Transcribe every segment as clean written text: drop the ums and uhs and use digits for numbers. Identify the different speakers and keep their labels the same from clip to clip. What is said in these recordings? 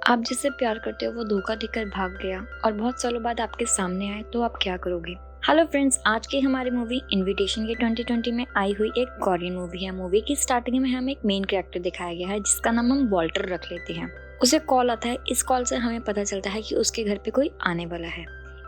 Speaker 1: आप जिससे प्यार करते हो वो धोखा देकर भाग गया और बहुत सालों बाद आपके सामने आए तो आप क्या करोगे। हेलो फ्रेंड्स, आज की हमारी मूवी इनविटेशन के 2020 में आई हुई एक कोरियन मूवी है। मूवी की स्टार्टिंग में हमें एक मेन कैरेक्टर दिखाया गया है जिसका नाम हम वॉल्टर रख लेते हैं। उसे कॉल आता है। इस कॉल से हमें पता चलता है कि उसके घर पे कोई आने वाला है।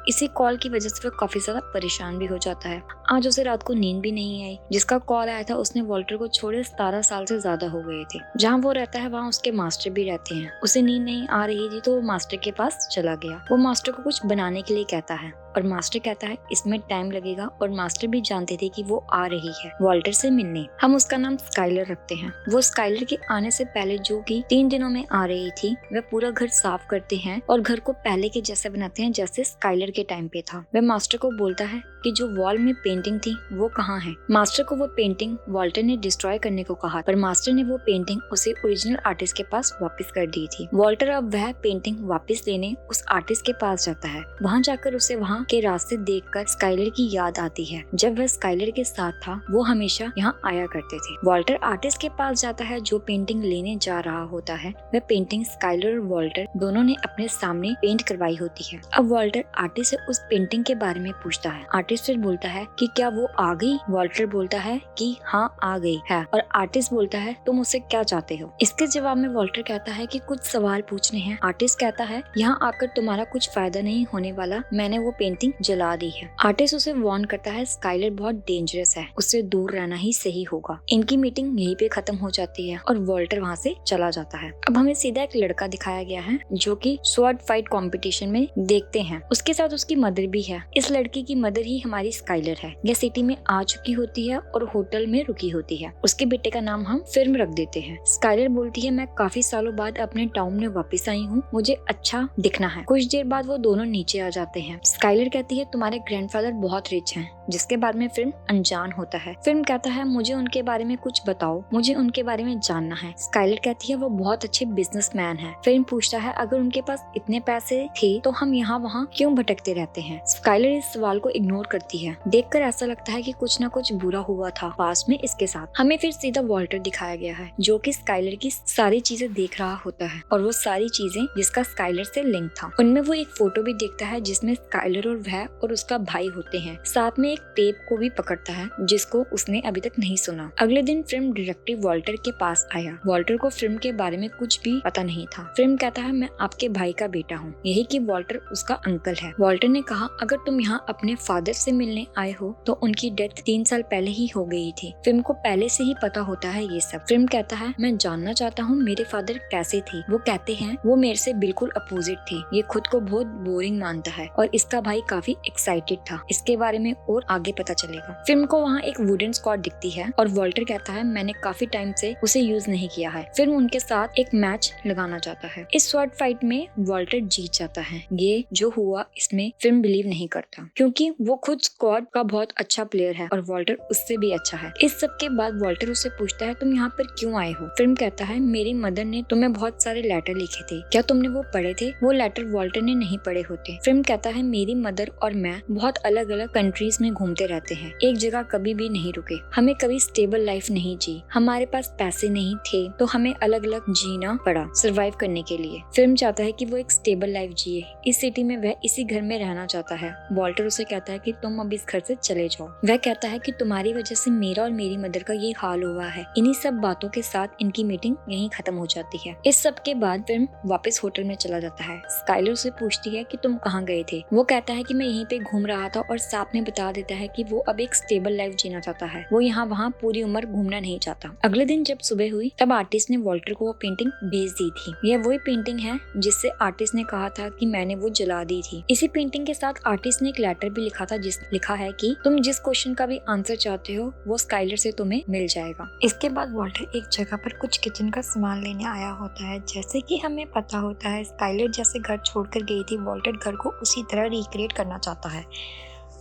Speaker 1: इसी कॉल की वजह से वो काफी ज्यादा परेशान भी हो जाता है। आज उसे रात को नींद भी नहीं आई। जिसका कॉल आया था उसने वॉल्टर को छोड़े 17 साल से ज्यादा हो गए थे। जहाँ वो रहता है वहाँ उसके मास्टर भी रहते हैं। उसे नींद नहीं आ रही थी तो वो मास्टर के पास चला गया। वो मास्टर को कुछ बनाने के लिए कहता है और मास्टर कहता है इसमें टाइम लगेगा और मास्टर भी जानते थे कि वो आ रही है वॉल्टर से मिलने। हम उसका नाम स्काइलर रखते हैं। वो स्काइलर के आने से पहले जो कि 3 दिनों में आ रही थी वह पूरा घर साफ करते हैं और घर को पहले के जैसे बनाते हैं जैसे स्काइलर के टाइम पे था। वह मास्टर को बोलता है कि जो वॉल में पेंटिंग थी वो कहाँ है। मास्टर को वो पेंटिंग वॉल्टर ने डिस्ट्रॉय करने को कहा पर मास्टर ने वो पेंटिंग उसे ओरिजिनल आर्टिस्ट के पास वापस कर दी थी। वॉल्टर अब वह पेंटिंग वापस लेने उस आर्टिस्ट के पास जाता है। वहाँ जाकर उसे वहाँ के रास्ते देखकर स्काइलर की याद आती है। जब वह स्काइलर के साथ था वो हमेशा यहाँ आया करते थे। वॉल्टर आर्टिस्ट के पास जाता है जो पेंटिंग लेने जा रहा होता है। वह पेंटिंग स्काइलर और वॉल्टर दोनों ने अपने सामने पेंट करवाई होती है। अब वॉल्टर आर्टिस्ट से उस पेंटिंग के बारे में पूछता है। आर्टिस्ट फिर बोलता है कि क्या वो आ गई। वॉल्टर बोलता है कि हाँ आ गई है और आर्टिस्ट बोलता है तुम उससे क्या चाहते हो। इसके जवाब में वॉल्टर कहता है कि कुछ सवाल पूछने हैं। आर्टिस्ट कहता है यहाँ आकर तुम्हारा कुछ फायदा नहीं होने वाला, मैंने वो पेंटिंग जला दी है। आर्टिस्ट उसे वार्न करता है स्काइलर बहुत डेंजरस है, उससे दूर रहना ही सही होगा। इनकी मीटिंग यहीं पे खत्म हो जाती है और वॉल्टर वहाँ से चला जाता है। अब हमें सीधा एक लड़का दिखाया गया है जो कि स्वॉर्ड फाइट कंपटीशन में देखते हैं। उसके साथ उसकी मदर भी है। इस लड़की की मदर ही हमारी स्काइलर है। यह सिटी में आ चुकी होती है और होटल में रुकी होती है। उसके बेटे का नाम हम फिल्म रख देते हैं। स्काइलर बोलती है मैं काफी सालों बाद अपने टाउन में वापस आई हूँ, मुझे अच्छा दिखना है। कुछ देर बाद वो दोनों नीचे आ जाते हैं। स्काइलर कहती है तुम्हारे ग्रैंडफादर बहुत रिच हैं, जिसके बारे में फिल्म अनजान होता है। फिल्म कहता है मुझे उनके बारे में कुछ बताओ, मुझे उनके बारे में जानना है। स्काइलर कहती है वो बहुत अच्छे बिजनेसमैन हैं। फिल्म पूछता है अगर उनके पास इतने पैसे थे तो हम यहाँ वहाँ क्यों भटकते रहते हैं। स्काइलर इस सवाल को इग्नोर करती है। देखकर ऐसा लगता है कि कुछ न कुछ बुरा हुआ था पास में इसके साथ। हमें फिर सीधा वॉल्टर दिखाया गया है जो कि स्काइलर की सारी चीजें देख रहा होता है और वो सारी चीजें जिसका स्काइलर से लिंक था। उनमें वो एक फोटो भी देखता है जिसमें स्काइलर और वह और उसका भाई होते हैं। साथ में एक टेप को भी पकड़ता है जिसको उसने अभी तक नहीं सुना। अगले दिन फिल्म डिटेक्टिव वॉल्टर के पास आया। वॉल्टर को फिल्म के बारे में कुछ भी पता नहीं था। फिल्म कहता है मैं आपके भाई का बेटा हूँ, यही कि वॉल्टर उसका अंकल है। वॉल्टर ने कहा अगर तुम यहाँ अपने फादर से मिलने आए हो तो उनकी डेथ 3 साल पहले ही हो गई थी। फिल्म को पहले से ही पता होता है ये सब। फिल्म कहता है मैं जानना चाहता हूँ मेरे फादर कैसे थे। वो कहते हैं वो मेरे से बिल्कुल अपोजिट थे। ये खुद को बहुत बोरिंग मानता है और इसका भाई काफी एक्साइटेड था। इसके बारे में और आगे पता चलेगा। फिल्म को वहाँ एक वुडन स्क्वाड दिखती है और वॉल्टर कहता है मैंने काफी टाइम से उसे यूज नहीं किया है। फिल्म उनके साथ एक मैच लगाना चाहता है। इस स्वॉर्ड फाइट में वॉल्टर जीत जाता है। ये जो हुआ इसमें फिल्म बिलीव नहीं करता क्योंकि वो खुद स्क्वाड का बहुत अच्छा प्लेयर है और वॉल्टर उससे भी अच्छा है। इस सब के बाद वॉल्टर उससे पूछता है तुम यहाँ पर क्यों आए हो। फिल्म कहता है मेरी मदर ने तुम्हें बहुत सारे लेटर लिखे थे, क्या तुमने वो पढ़े थे। वो लेटर वॉल्टर ने नहीं पढ़े होते। फिल्म कहता है मेरी मदर और मैं बहुत अलग अलग कंट्रीज में घूमते रहते हैं, एक जगह कभी भी नहीं रुके। हमें कभी स्टेबल लाइफ नहीं जी। हमारे पास पैसे नहीं थे तो हमें अलग अलग जीना पड़ा सर्वाइव करने के लिए। फिल्म चाहता है कि वो एक स्टेबल लाइफ जिए। इस सिटी में वह इसी घर में रहना चाहता है। वॉल्टर उसे कहता है कि तुम अब इस घर से चले जाओ। वह कहता है कि तुम्हारी वजह से मेरा और मेरी मदर का ये हाल हुआ है। इन्हीं सब बातों के साथ इनकी मीटिंग यहीं खत्म हो जाती है। इस सब के बाद फिल्म वापस होटल में चला जाता है। स्काइलर से पूछती है कि तुम कहाँ गए थे। वो कहता है कि मैं यहीं पे घूम रहा था और साथ में बता देता है कि वो अब एक स्टेबल लाइफ जीना चाहता है। वो यहाँ वहाँ पूरी उम्र घूमना नहीं चाहता। अगले दिन जब सुबह हुई तब आर्टिस्ट ने वॉल्टर को वो पेंटिंग भेज दी थी। यह वही पेंटिंग है जिससे आर्टिस्ट ने कहा था कि मैंने वो जला दी थी। इसी पेंटिंग के साथ आर्टिस्ट ने एक लेटर भी लिखा था जिस लिखा है कि तुम जिस क्वेश्चन का भी आंसर चाहते हो वो स्काइलर से तुम्हें मिल जाएगा। इसके बाद वॉल्टर एक जगह पर कुछ किचन का सामान लेने आया होता है। जैसे कि हमें पता होता है स्काइलर जैसे घर छोड़कर गई थी वॉल्टर घर को उसी तरह रिक्रिएट करना चाहता है।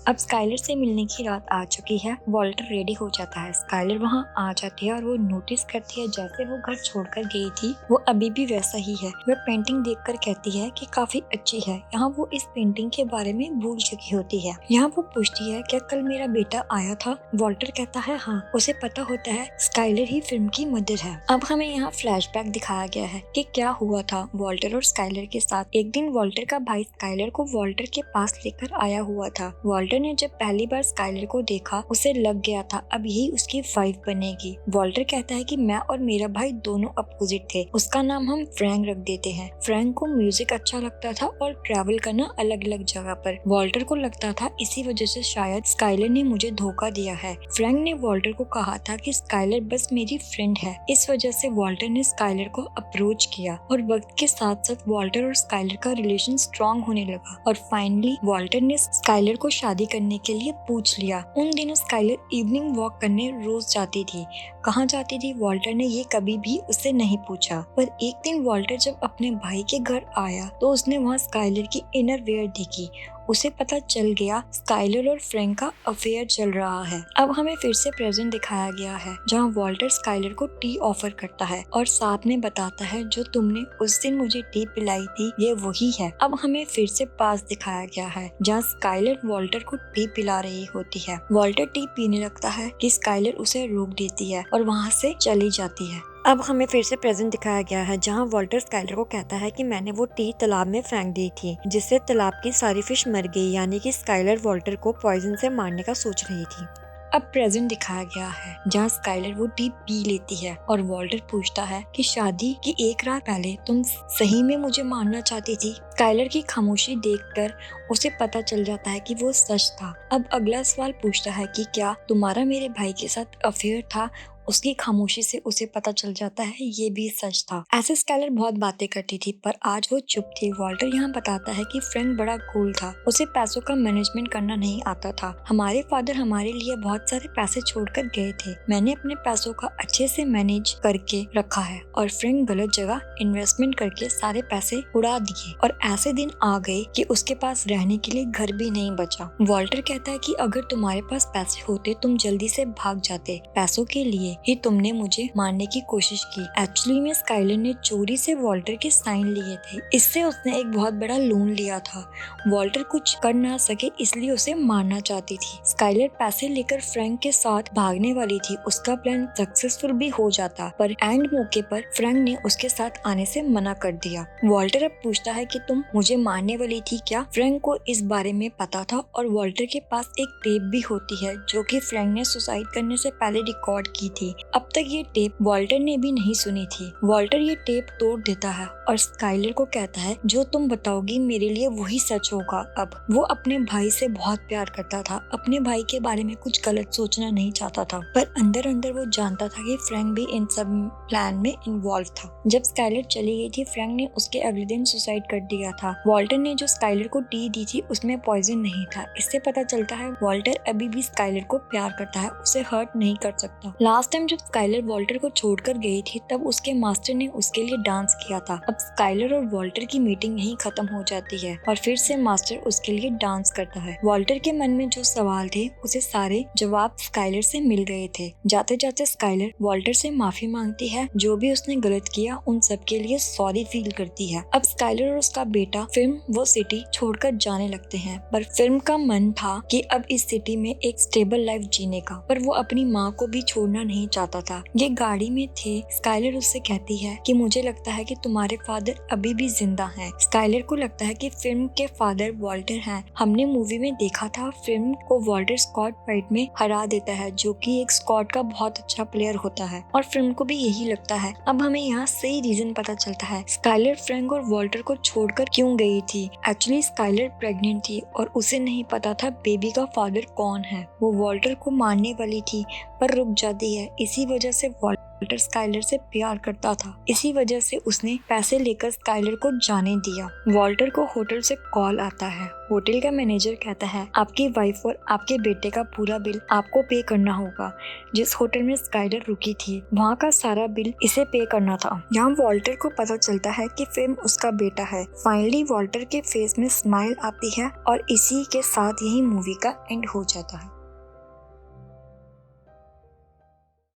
Speaker 1: अब स्काइलर से मिलने की रात आ चुकी है। वॉल्टर रेडी हो जाता है। स्काइलर वहाँ आ जाती है और वो नोटिस करती है जैसे वो घर छोड़कर गई थी वो अभी भी वैसा ही है। वह पेंटिंग देखकर कहती है कि काफी अच्छी है। यहाँ वो इस पेंटिंग के बारे में भूल चुकी होती है। यहाँ वो पूछती है क्या कल मेरा बेटा आया था? वॉल्टर कहता है हाँ। उसे पता होता है स्काइलर ही फिल्म की मदर है। अब हमें यहाँ फ्लैशबैक दिखाया गया है कि क्या हुआ था वॉल्टर और स्काइलर के साथ। एक दिन वॉल्टर का भाई स्काइलर को वॉल्टर के पास लेकर आया हुआ था। वॉल्टर ने जब पहली बार स्काइलर को देखा उसे लग गया था अब यही उसकी वाइफ बनेगी। वॉल्टर कहता है कि मैं और मेरा भाई दोनों अपोजिट थे, उसका नाम हम फ्रैंक रख देते हैं। फ्रैंक को म्यूजिक अच्छा लगता था और ट्रैवल करना अलग अलग जगह पर। वॉल्टर को लगता था इसी वजह से शायद स्काइलर ने मुझे धोखा दिया है। फ्रैंक ने वॉल्टर को कहा था कि स्काइलर बस मेरी फ्रेंड है। इस वजह से वॉल्टर ने स्काइलर को अप्रोच किया और वक्त के साथ साथ वॉल्टर और स्काइलर का रिलेशन स्ट्रॉन्ग होने लगा और फाइनली वॉल्टर ने स्काइलर को शादी करने के लिए पूछ लिया। उन दिनों स्काइलर इवनिंग वॉक करने रोज जाती थी। कहाँ जाती थी वॉल्टर ने ये कभी भी उससे नहीं पूछा, पर एक दिन वॉल्टर जब अपने भाई के घर आया तो उसने वहाँ स्काइलर की इनर वेयर देखी। उसे पता चल गया स्काइलर और फ्रैंक का अफेयर चल रहा है। अब हमें फिर से प्रेजेंट दिखाया गया है जहाँ वॉल्टर स्काइलर को टी ऑफर करता है और साथ में बताता है जो तुमने उस दिन मुझे टी पिलाई थी ये वही है। अब हमें फिर से पास दिखाया गया है जहाँ स्काइलर वॉल्टर को टी पिला रही होती है। वॉल्टर टी पीने लगता है कि स्काइलर उसे रोक देती है और वहाँ से चली जाती है। अब हमें फिर से प्रेजेंट दिखाया गया है जहां वॉल्टर स्काइलर को कहता है कि मैंने वो टी तालाब में फेंक दी थी जिससे तालाब की सारी फिश मर गई, यानी कि स्काइलर वॉल्टर को पॉइजन से मारने का सोच रही थी। अब प्रेजेंट दिखाया गया है जहाँ स्काइलर वो टी पी लेती है और वॉल्टर पूछता है कि शादी की एक रात पहले तुम सही में मुझे मारना चाहती थी। स्काइलर की खामोशी देखकर उसे पता चल जाता है कि वो सच था। अब अगला सवाल पूछता है कि क्या तुम्हारा मेरे भाई के साथ अफेयर था? उसकी खामोशी से उसे पता चल जाता है ये भी सच था। ऐसे स्काइलर बहुत बातें करती थी पर आज वो चुप थी। वॉल्टर यहाँ बताता है कि फ्रैंक बड़ा कूल था, उसे पैसों का मैनेजमेंट करना नहीं आता था। हमारे फादर हमारे लिए बहुत सारे पैसे छोड़कर गए थे, मैंने अपने पैसों का अच्छे से मैनेज करके रखा है और फ्रैंक गलत जगह इन्वेस्टमेंट करके सारे पैसे उड़ा दिए और ऐसे दिन आ गए कि उसके पास रहने के लिए घर भी नहीं बचा। वॉल्टर कहता है कि अगर तुम्हारे पास पैसे होते तुम जल्दी से भाग जाते, पैसों के लिए ही तुमने मुझे मारने की कोशिश की। एक्चुअली में स्काइलर ने चोरी से वॉल्टर के साइन लिए थे, इससे उसने एक बहुत बड़ा लोन लिया था। वॉल्टर कुछ कर ना सके इसलिए उसे मारना चाहती थी। स्काइलर पैसे लेकर फ्रैंक के साथ भागने वाली थी, उसका प्लान सक्सेसफुल भी हो जाता पर एंड मौके पर फ्रैंक ने उसके साथ आने से मना कर दिया। वॉल्टर अब पूछता है कि तुम मुझे मारने वाली थी क्या? फ्रैंक को इस बारे में पता था और वॉल्टर के पास एक टेप भी होती है जो कि फ्रैंक ने सुसाइड करने से पहले रिकॉर्ड की थी। अब तक ये टेप वॉल्टर ने भी नहीं सुनी थी। वॉल्टर ये टेप तोड़ देता है और स्काइलर को कहता है जो तुम बताओगी मेरे लिए वही सच होगा। अब वो अपने भाई से बहुत प्यार करता था, अपने भाई के बारे में कुछ गलत सोचना नहीं चाहता था, पर अंदर अंदर वो जानता था कि फ्रैंक भी इन सब प्लान में इन्वॉल्व था। जब स्काइलर चली गई थी फ्रैंक ने उसके अगले दिन सुसाइड कर दिया था। वॉल्टर ने जो स्काइलर को टी दी थी उसमें पॉइजन नहीं था। इससे पता चलता है वॉल्टर अभी भी स्काइलर को प्यार करता है, उसे हर्ट नहीं कर सकता। लास्ट टाइम जब स्काइलर वॉल्टर को छोड़कर गई थी तब उसके मास्टर ने उसके लिए डांस किया था। अब स्काइलर और वॉल्टर की मीटिंग यहीं खत्म हो जाती है और फिर से मास्टर उसके लिए डांस करता है। वॉल्टर के मन में जो सवाल थे उसे सारे जवाब स्काइलर से मिल गए थे। जाते जाते स्काइलर वॉल्टर से माफी मांगती है, जो भी उसने गलत किया उन सब के लिए सॉरी फील करती है। अब स्काइलर और उसका बेटा फिल्म वो सिटी छोड़कर जाने लगते हैं, पर फिल्म का मन था कि अब इस सिटी में एक स्टेबल लाइफ जीने का, पर वो अपनी माँ को भी छोड़ना नहीं चाहता था। ये गाड़ी में थे। स्काइलर उससे कहती है कि मुझे लगता है कि तुम्हारे फादर अभी भी जिंदा हैं। स्काइलर को लगता है कि फिल्म के फादर वॉल्टर हैं। हमने मूवी में देखा था फिल्म को वॉल्टर स्कॉट फाइट में हरा देता है, जो कि एक स्कॉट का बहुत अच्छा प्लेयर होता है और फिल्म को भी यही लगता है। अब हमें यहाँ सही रीजन पता चलता है स्काइलर फ्रैंक और वॉल्टर को छोड़कर क्यों गई थी। एक्चुअली स्काइलर प्रेग्नेंट थी और उसे नहीं पता था बेबी का फादर कौन है। वो वॉल्टर को मारने वाली थी पर रुक जाती है है। इसी वजह से वॉल्टर स्काइलर से प्यार करता था, इसी वजह से उसने पैसे लेकर स्काइलर को जाने दिया। वॉल्टर को होटल से कॉल आता है। होटल का मैनेजर कहता है आपकी वाइफ और आपके बेटे का पूरा बिल आपको पे करना होगा। जिस होटल में स्काइलर रुकी थी वहाँ का सारा बिल इसे पे करना था। यहाँ वॉल्टर को पता चलता है कि फिल्म उसका बेटा है। फाइनली वॉल्टर के फेस में स्माइल आती है और इसी के साथ यही मूवी का एंड हो जाता है।